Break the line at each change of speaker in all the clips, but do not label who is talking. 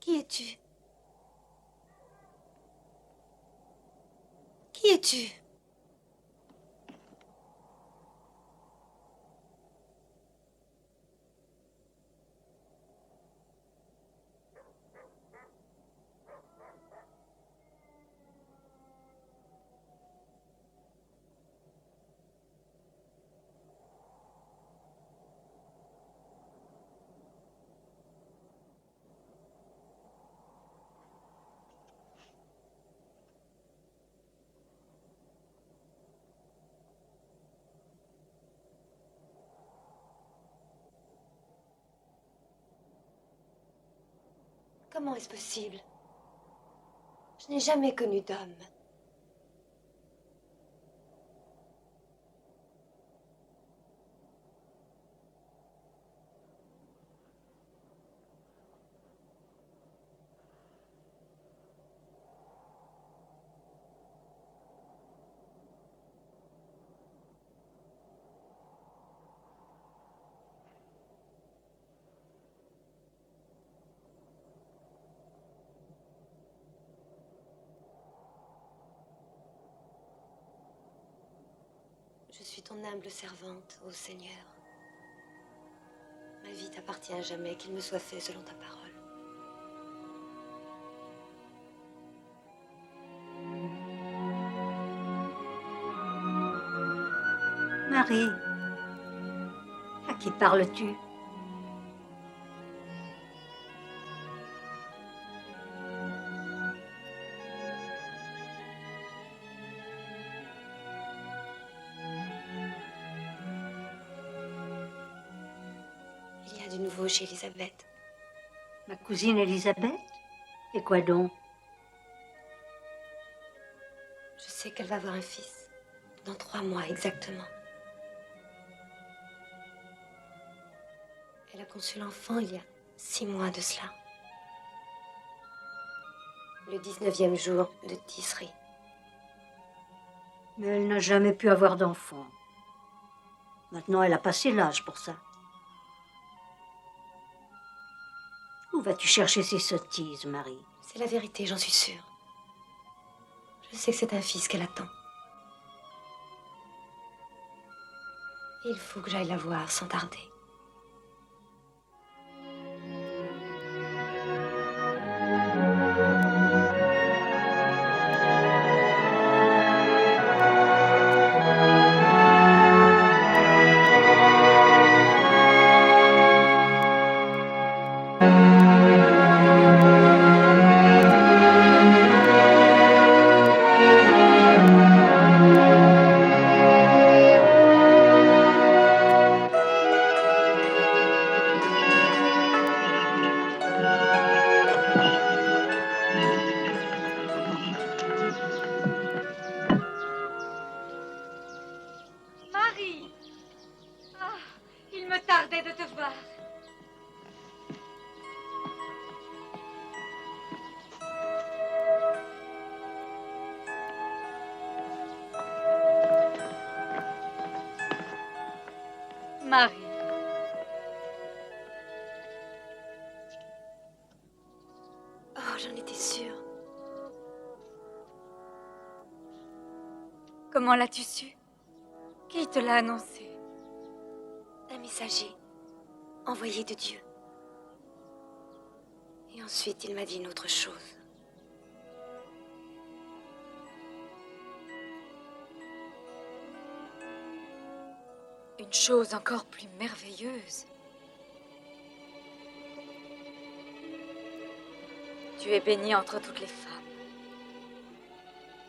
Qui es-tu? Qui es-tu? Comment est-ce possible? Je n'ai jamais connu d'homme. Je suis ton humble servante, ô Seigneur. Ma vie t'appartient à jamais, qu'il me soit fait selon ta parole.
Marie, à qui parles-tu?
Il y a du nouveau chez Elisabeth.
Ma cousine Elisabeth? Et quoi donc?
Je sais qu'elle va avoir un fils. Dans 3 mois exactement. Elle a conçu l'enfant il y a 6 mois de cela. Le 19e jour de Tisri.
Mais elle n'a jamais pu avoir d'enfant. Maintenant, elle a passé l'âge pour ça. Où vas-tu chercher ces sottises, Marie?
C'est la vérité, j'en suis sûre. Je sais que c'est un fils qu'elle attend. Et il faut que j'aille la voir sans tarder.
Marie.
Oh, j'en étais sûre.
Comment l'as-tu su? Qui te l'a annoncé?
Un messager, envoyé de Dieu. Et ensuite, il m'a dit une autre chose.
Une chose encore plus merveilleuse. Tu es bénie entre toutes les femmes.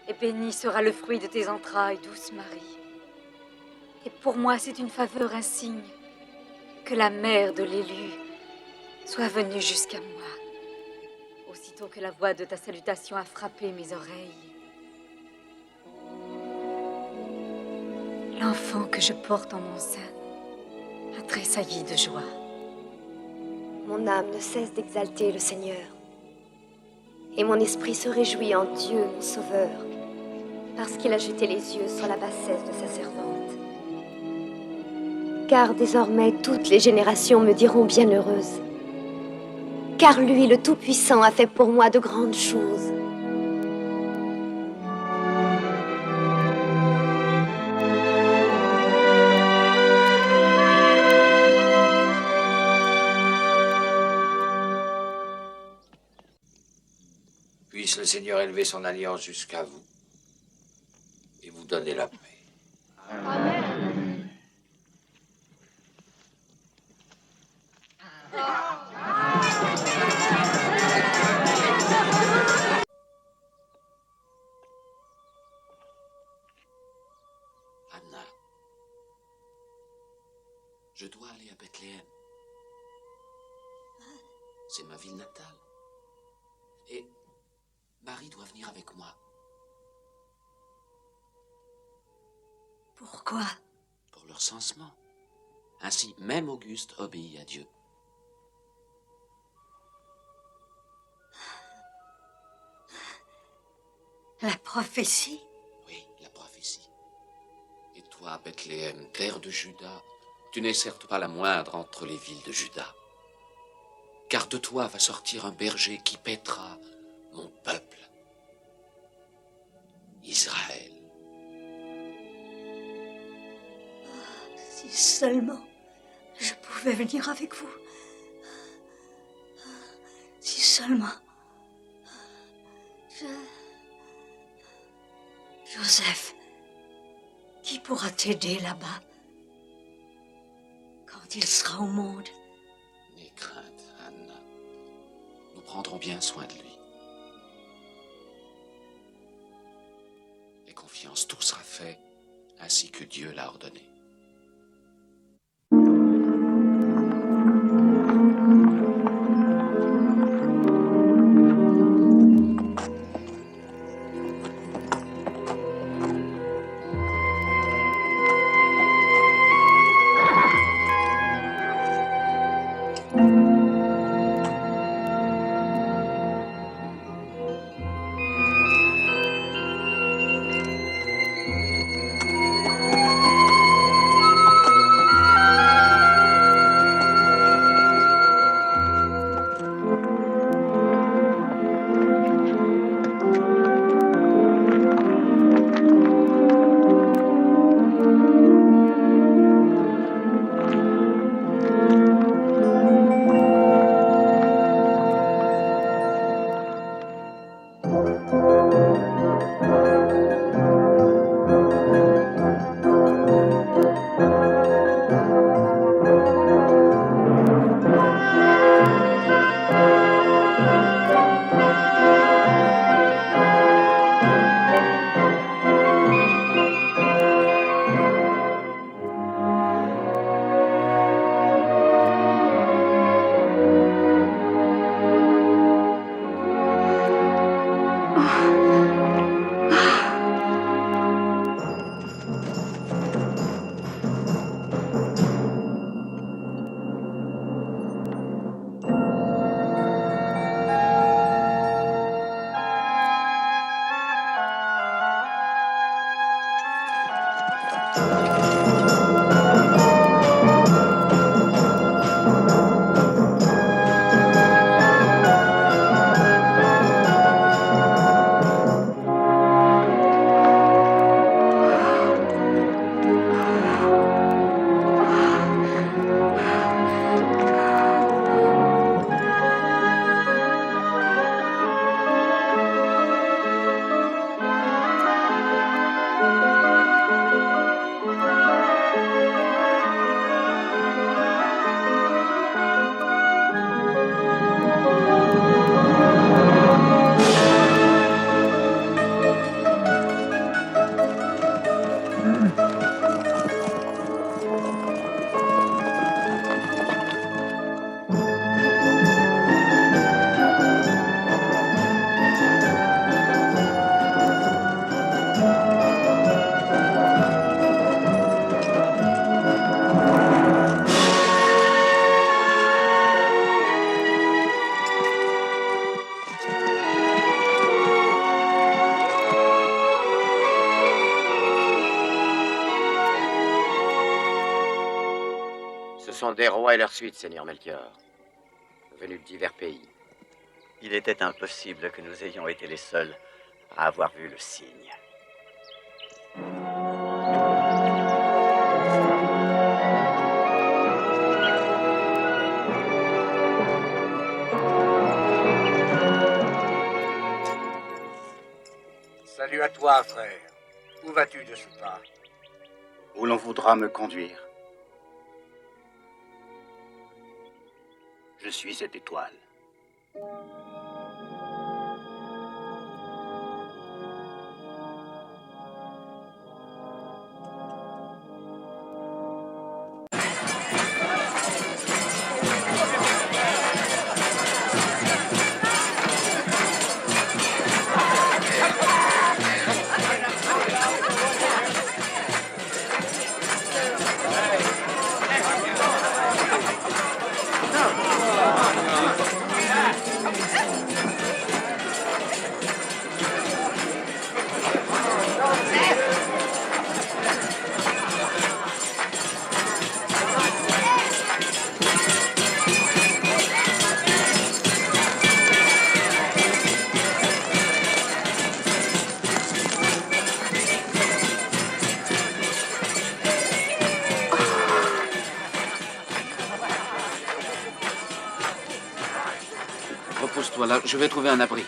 Et béni sera le fruit de tes entrailles, douce Marie. Et pour moi, c'est une faveur, un signe, que la mère de l'élu soit venue jusqu'à moi. Aussitôt que la voix de ta salutation a frappé mes oreilles, l'enfant que je porte en mon sein a tressailli de joie.
Mon âme ne cesse d'exalter le Seigneur. Et mon esprit se réjouit en Dieu, mon Sauveur, parce qu'il a jeté les yeux sur la bassesse de sa servante. Car désormais, toutes les générations me diront bienheureuse, car lui, le Tout-Puissant, a fait pour moi de grandes choses.
Puisse le Seigneur élever son alliance jusqu'à vous et vous donner la paix.
Anna, je dois aller à Bethléem. C'est ma ville natale. Et Marie doit venir avec moi.
Pourquoi?
Pour leur censement. Ainsi, même Auguste obéit à Dieu.
La prophétie?
Oui, la prophétie. Et toi, Bethléem, terre de Juda, tu n'es certes pas la moindre entre les villes de Juda. Car de toi va sortir un berger qui paîtra mon peuple, Israël.
Si seulement je pouvais venir avec vous. Si seulement Joseph, qui pourra t'aider là-bas quand il sera au monde?
N'aie crainte, Anna. Nous prendrons bien soin de lui. Aie confiance, tout sera fait ainsi que Dieu l'a ordonné.
Ce sont des rois et leur suite, Seigneur Melchior, venus de divers pays. Il était impossible que nous ayons été les seuls à avoir vu le signe.
Salut à toi, frère. Où vas-tu de ce pas?
Où l'on voudra me conduire. Je suis cette étoile.
Repose-toi là, je vais trouver un abri.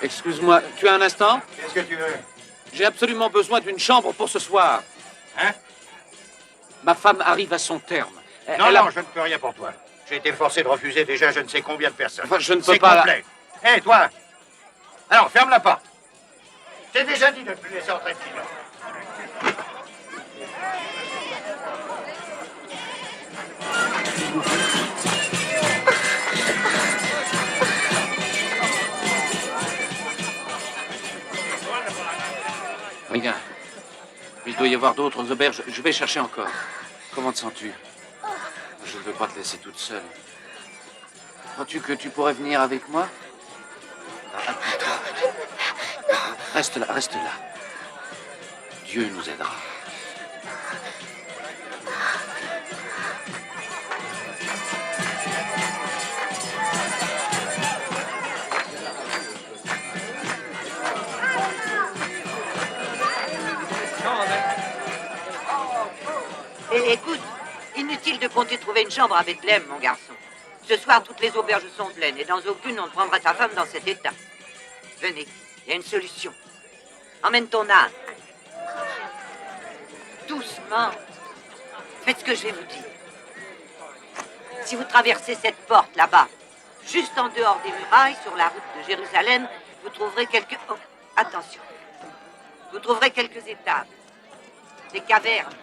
Excuse-moi, tu as un instant?
Qu'est-ce que tu veux?
J'ai absolument besoin d'une chambre pour ce soir.
Hein?
Ma femme arrive à son terme.
Non, non, je ne peux rien pour toi. J'ai été forcé de refuser déjà je ne sais combien de personnes.
Enfin, je ne peux
C'est
pas...
complet. Hé, toi! Alors, ferme la porte. J'ai déjà dit de ne plus laisser entrer de clients.
Regarde. Il doit y avoir d'autres auberges. Je vais chercher encore. Comment te sens-tu? Je ne veux pas te laisser toute seule. Crois-tu que tu pourrais venir avec moi? Appuie-toi. Reste là, reste là. Dieu nous aidera.
Et écoute, inutile de compter trouver une chambre à Bethléem, mon garçon. Ce soir, toutes les auberges sont pleines et dans aucune on ne prendra ta femme dans cet état. Venez, il y a une solution. Emmène ton âne. Doucement. Faites ce que je vais vous dire. Si vous traversez cette porte là-bas, juste en dehors des murailles, sur la route de Jérusalem, vous trouverez quelques... Oh, attention. Vous trouverez quelques étables. Des cavernes.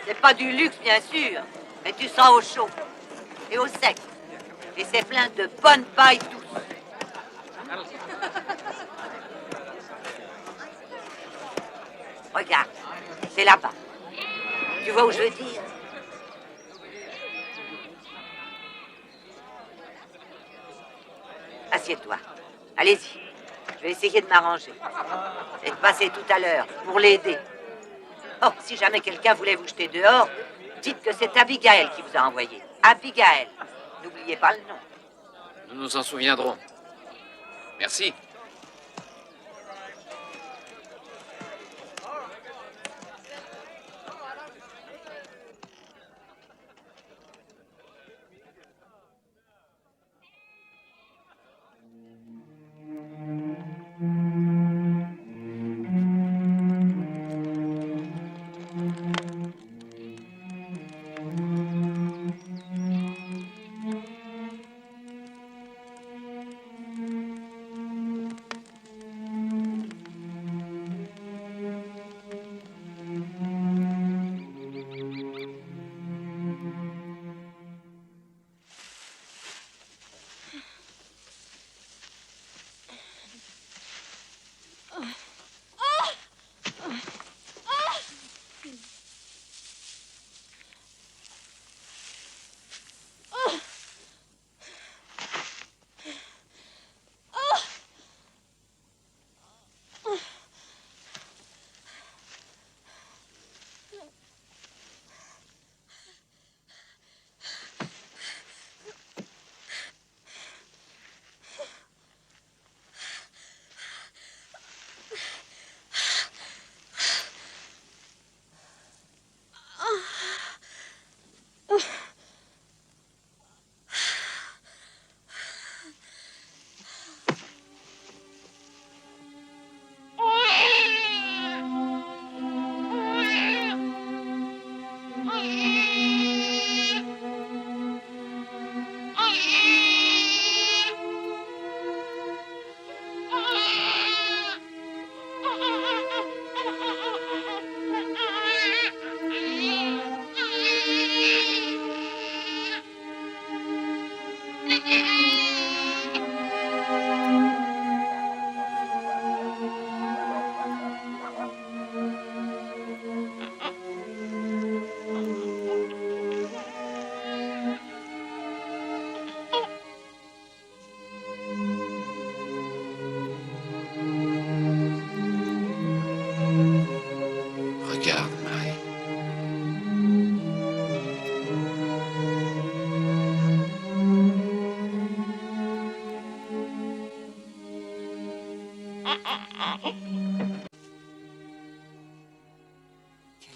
C'est pas du luxe, bien sûr, mais tu seras au chaud et au sec. Et c'est plein de bonne paille douce. Regarde, c'est là-bas. Tu vois où je veux dire? Assieds-toi. Allez-y. Je vais essayer de m'arranger. Et de passer tout à l'heure pour l'aider. Oh, si jamais quelqu'un voulait vous jeter dehors, dites que c'est Abigail qui vous a envoyé. Abigail. N'oubliez pas le nom.
Nous nous en souviendrons. Merci.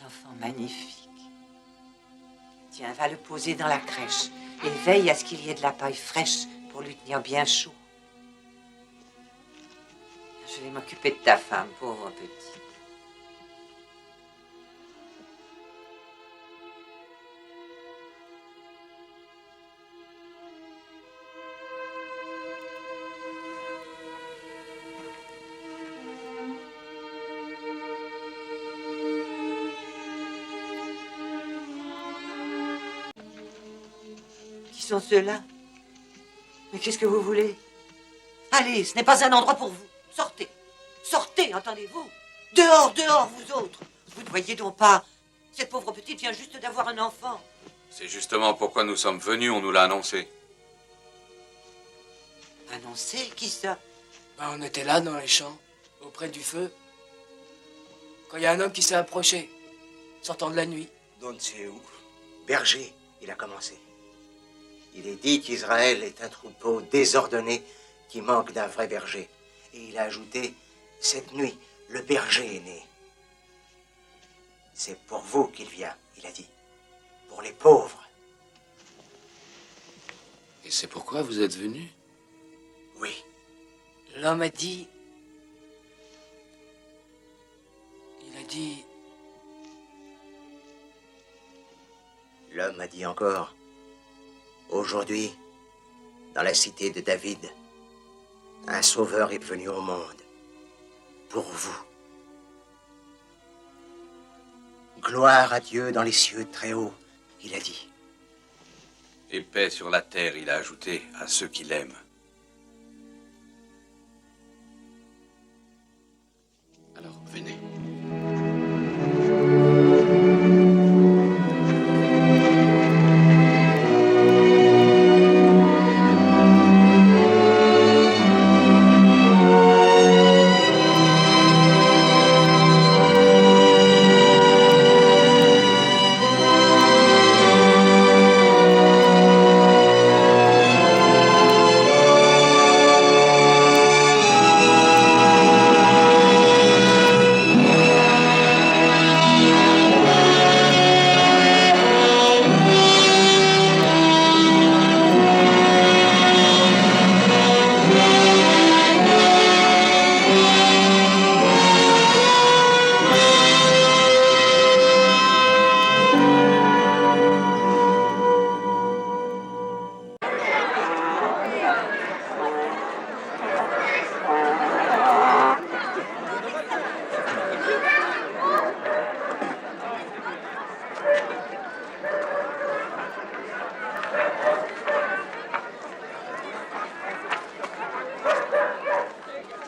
enfant magnifique. Tiens, va le poser dans la crèche et veille à ce qu'il y ait de la paille fraîche pour lui tenir bien chaud. Je vais m'occuper de ta femme, pauvre petit. Qui sont ceux-là? Mais qu'est-ce que vous voulez? Allez, ce n'est pas un endroit pour vous. Sortez. Sortez, entendez-vous? Dehors, dehors, vous autres. Vous ne voyez donc pas. Cette pauvre petite vient juste d'avoir un enfant.
C'est justement pourquoi nous sommes venus, on nous l'a annoncé.
Annoncé? Qui ça?
On était là, dans les champs, auprès du feu, quand il y a un homme qui s'est approché, sortant de la nuit.
D'on ne sait où. Berger, il a commencé. Il est dit qu'Israël est un troupeau désordonné qui manque d'un vrai berger. Et il a ajouté, cette nuit, le berger est né. C'est pour vous qu'il vient, il a dit. Pour les pauvres.
Et c'est pourquoi vous êtes venus?
Oui.
L'homme a dit... Il a dit...
L'homme a dit encore, aujourd'hui, dans la cité de David, un sauveur est venu au monde, pour vous. Gloire à Dieu dans les cieux très hauts, il a dit.
Et paix sur la terre, il a ajouté, à ceux qui l'aiment.
Alors, venez.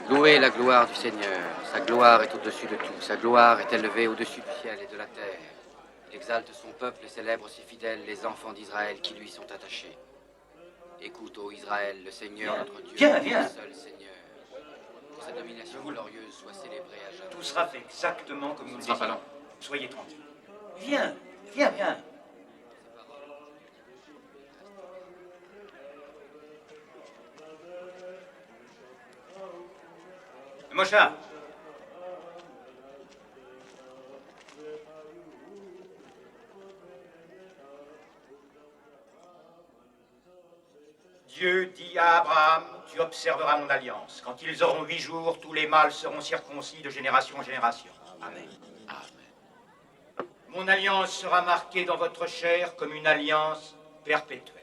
Louez la gloire du Seigneur. Sa gloire est au-dessus de tout. Sa gloire est élevée au-dessus du ciel et de la terre. Il exalte son peuple et célèbre ses fidèles, les enfants d'Israël qui lui sont attachés. Écoute, ô Israël, le Seigneur notre Dieu,
viens.
le seul Seigneur. Que sa domination glorieuse soit célébrée à jamais.
Tout sera fait exactement comme nous le
sera pas
désirons.
long.
Soyez tranquille. Viens. Mocha. Dieu dit à Abraham, tu observeras mon alliance. Quand ils auront 8 jours, tous les mâles seront circoncis de génération en génération. Amen.
Amen.
Mon alliance sera marquée dans votre chair comme une alliance perpétuelle.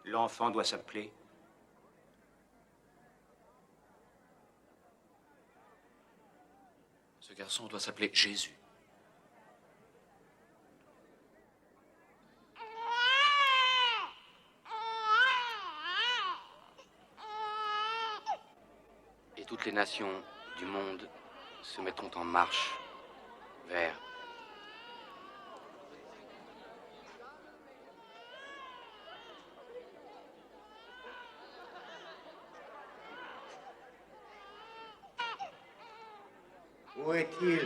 L'enfant doit s'appeler
Ce garçon doit s'appeler Jésus.
Et toutes les nations du monde se mettront en marche vers...
Où est-il?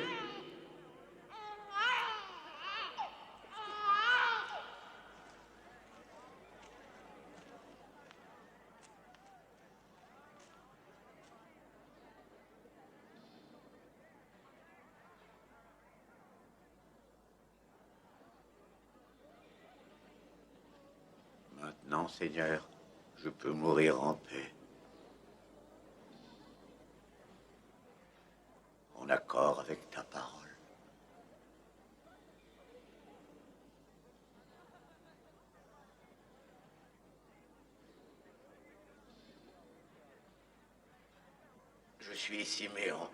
Non, Seigneur, je peux mourir en paix. En accord avec ta parole. Je suis Siméon,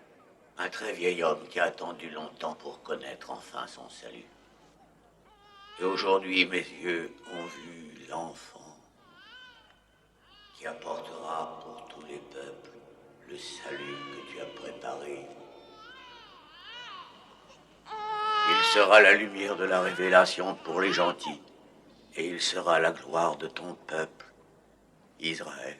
un très vieil homme qui a attendu longtemps pour connaître enfin son salut. Et aujourd'hui, mes yeux ont vu l'enfant qui apportera pour tous les peuples le salut que tu as préparé. Il sera la lumière de la révélation pour les gentils, et il sera la gloire de ton peuple, Israël.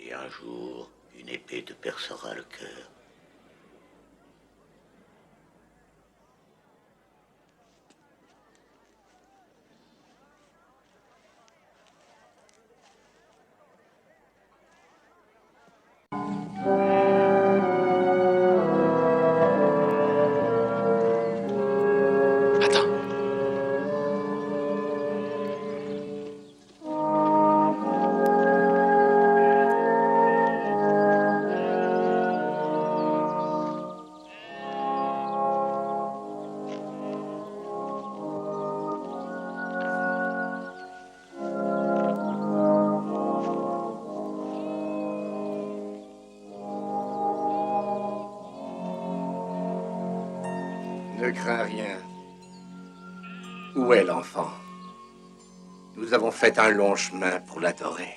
Et un jour, une épée te percera le cœur.
Ne crains rien. Où est l'enfant? Nous avons fait un long chemin pour l'adorer.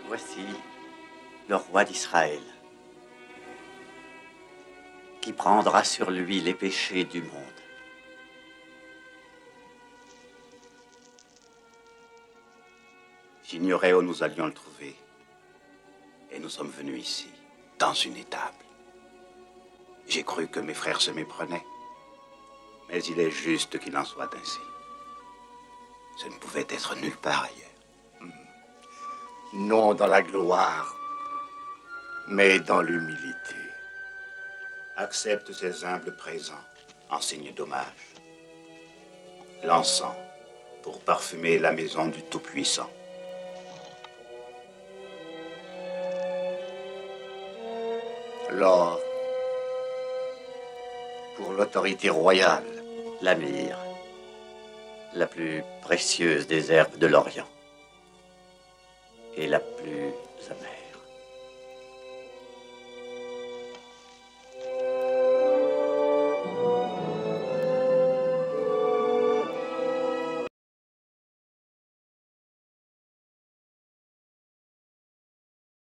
Voici le roi d'Israël, qui prendra sur lui les péchés du monde.
J'ignorais où nous allions le trouver. Et nous sommes venus ici, dans une étable. J'ai cru que mes frères se méprenaient. Mais il est juste qu'il en soit ainsi. Ce ne pouvait être nulle part ailleurs.
Non dans la gloire, mais dans l'humilité.
Accepte ces humbles présents en signe d'hommage. L'encens pour parfumer la maison du Tout-Puissant.
L'or pour l'autorité royale.
La myrrhe, la plus précieuse des herbes de l'Orient, et la plus